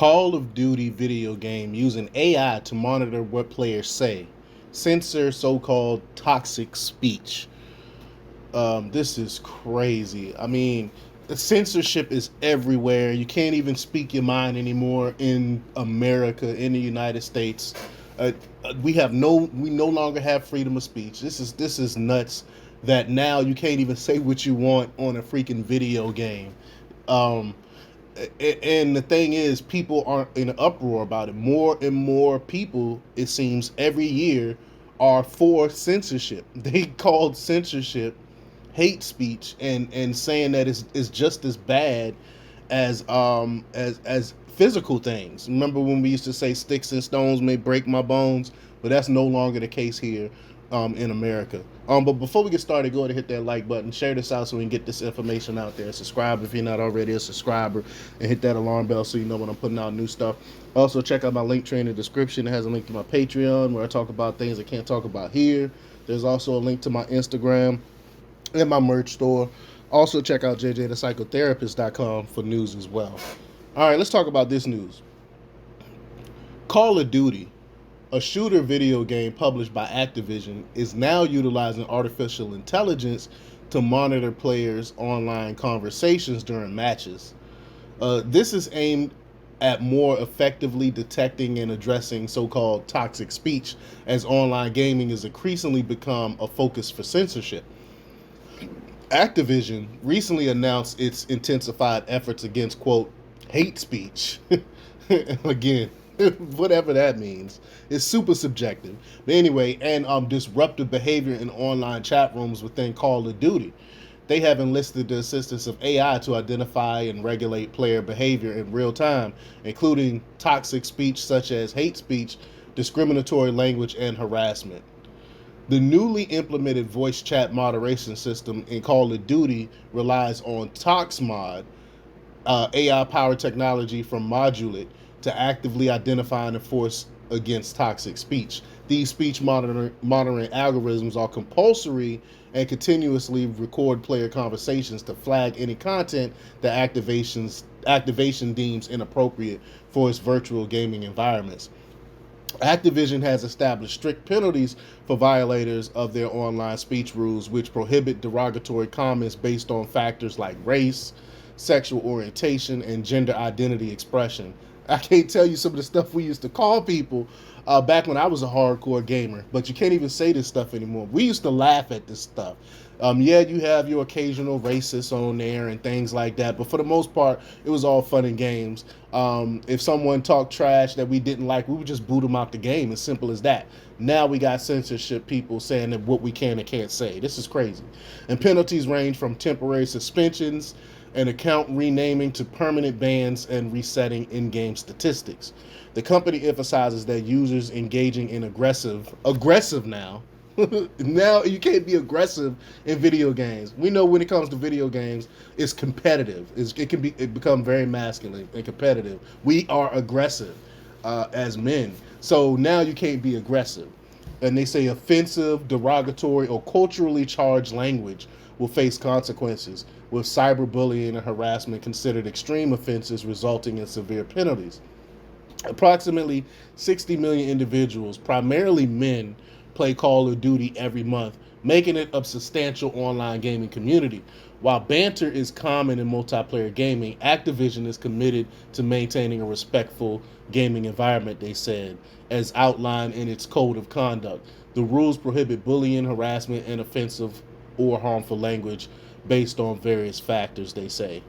Call of Duty video game using AI to monitor what players say. Censor so-called toxic speech. This is crazy. I mean, the censorship is everywhere. You can't even speak your mind anymore in America, in the United States. We no longer have freedom of speech. This is nuts. That now you can't even say what you want on a freaking video game. Um, and the thing is, people are in an uproar about it. More and more people, it seems, every year are for censorship. They called censorship hate speech, and saying that it's just as bad as physical things. Remember when we used to say sticks and stones may break my bones, but that's no longer the case here in America. But before we get started, go ahead and hit that like button, share this out so we can get this information out there. Subscribe if you're not already a subscriber, and hit that alarm bell so you know when I'm putting out new stuff. Also, check out my link tree in the description. It has a link to my Patreon where I talk about things I can't talk about here. There's also a link to my Instagram and my merch store. Also, check out jjthepsychotherapist.com for news as well. All right, let's talk about this news. Call of Duty, a shooter video game published by Activision, is now utilizing artificial intelligence to monitor players' online conversations during matches. This is aimed at more effectively detecting and addressing so-called toxic speech, as online gaming has increasingly become a focus for censorship. Activision recently announced its intensified efforts against, quote, hate speech. Again, whatever that means. It's super subjective. But anyway, and disruptive behavior in online chat rooms within Call of Duty. They have enlisted the assistance of AI to identify and regulate player behavior in real time, including toxic speech such as hate speech, discriminatory language, and harassment. The newly implemented voice chat moderation system in Call of Duty relies on ToxMod, AI-powered technology from Modulet, to actively identify and enforce against toxic speech. These speech monitoring algorithms are compulsory and continuously record player conversations to flag any content that activation deems inappropriate for its virtual gaming environments. Activision has established strict penalties for violators of their online speech rules, which prohibit derogatory comments based on factors like race, sexual orientation, and gender identity expression. I can't tell you some of the stuff we used to call people back when I was a hardcore gamer, but you can't even say this stuff anymore. We used to laugh at this stuff. Yeah, you have your occasional racists on there and things like that, but for the most part, it was all fun and games. If someone talked trash that we didn't like, we would just boot them out the game. As simple as that. Now we got censorship people saying that what we can and can't say. This is crazy. And penalties range from temporary suspensions and account renaming to permanent bans and resetting in-game statistics. The company emphasizes that users engaging in aggressive now. Now you can't be aggressive in video games. We know when it comes to video games, it's competitive. It become very masculine and competitive. We are aggressive as men, so now you can't be aggressive. And they say offensive, derogatory, or culturally charged language will face consequences, with cyberbullying and harassment considered extreme offenses resulting in severe penalties. Approximately 60 million individuals, primarily men, play Call of Duty every month, making it a substantial online gaming community. While banter is common in multiplayer gaming, Activision is committed to maintaining a respectful gaming environment, they said, as outlined in its code of conduct. The rules prohibit bullying, harassment, and offensive or harmful language based on various factors, they say.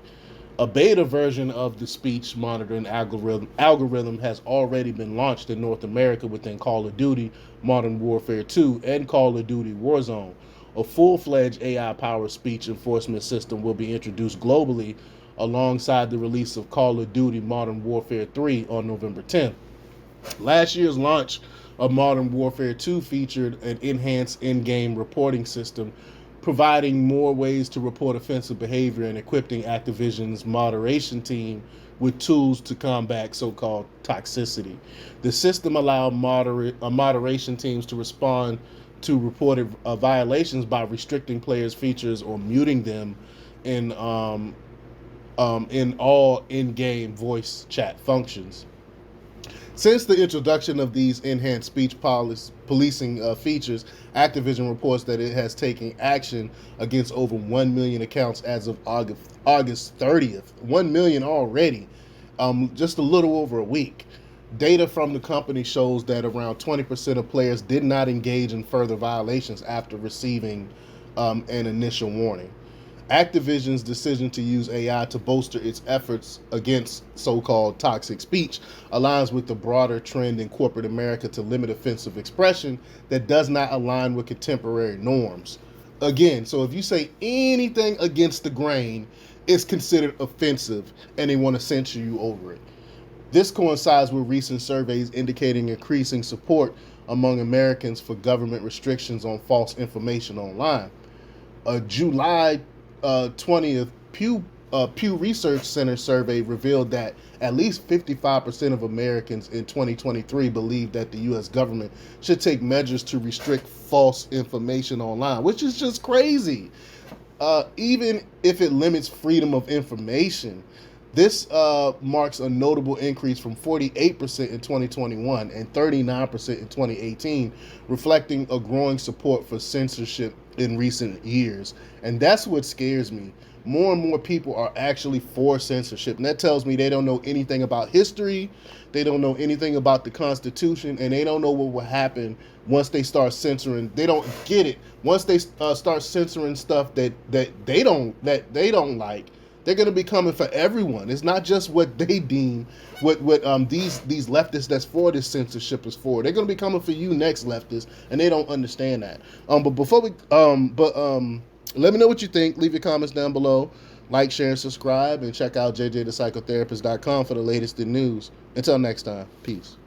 A beta version of the speech monitoring algorithm has already been launched in North America within Call of Duty Modern Warfare 2 and Call of Duty Warzone. A full-fledged AI-powered speech enforcement system will be introduced globally alongside the release of Call of Duty Modern Warfare 3 on November 10th. Last year's launch of Modern Warfare 2 featured an enhanced in-game reporting system, providing more ways to report offensive behavior and equipping Activision's moderation team with tools to combat so-called toxicity. The system allowed moderation teams to respond to reported violations by restricting players' features or muting them in in all in-game voice chat functions. Since the introduction of these enhanced speech policing features, Activision reports that it has taken action against over 1 million accounts as of August 30th. 1 million already, just a little over a week. Data from the company shows that around 20% of players did not engage in further violations after receiving an initial warning. Activision's decision to use AI to bolster its efforts against so-called toxic speech aligns with the broader trend in corporate America to limit offensive expression that does not align with contemporary norms. Again, so if you say anything against the grain, it's considered offensive and they want to censor you over it. This coincides with recent surveys indicating increasing support among Americans for government restrictions on false information online. A July 20th Pew Research Center survey revealed that at least 55% of Americans in 2023 believe that the U.S. government should take measures to restrict false information online, which is just crazy. Even if it limits freedom of information, this marks a notable increase from 48% in 2021 and 39% in 2018, reflecting a growing support for censorship in recent years. And that's what scares me. More and more people are actually for censorship. And that tells me they don't know anything about history, they don't know anything about the Constitution, and they don't know what will happen once they start censoring. They don't get it. Once they start censoring stuff that they don't like, they're going to be coming for everyone. It's not just what they deem what these leftists that's for this censorship is for. They're going to be coming for you next, leftists, and they don't understand that. But before we let me know what you think. Leave your comments down below. Like, share, and subscribe, and check out jjthepsychotherapist.com for the latest in news. Until next time, peace.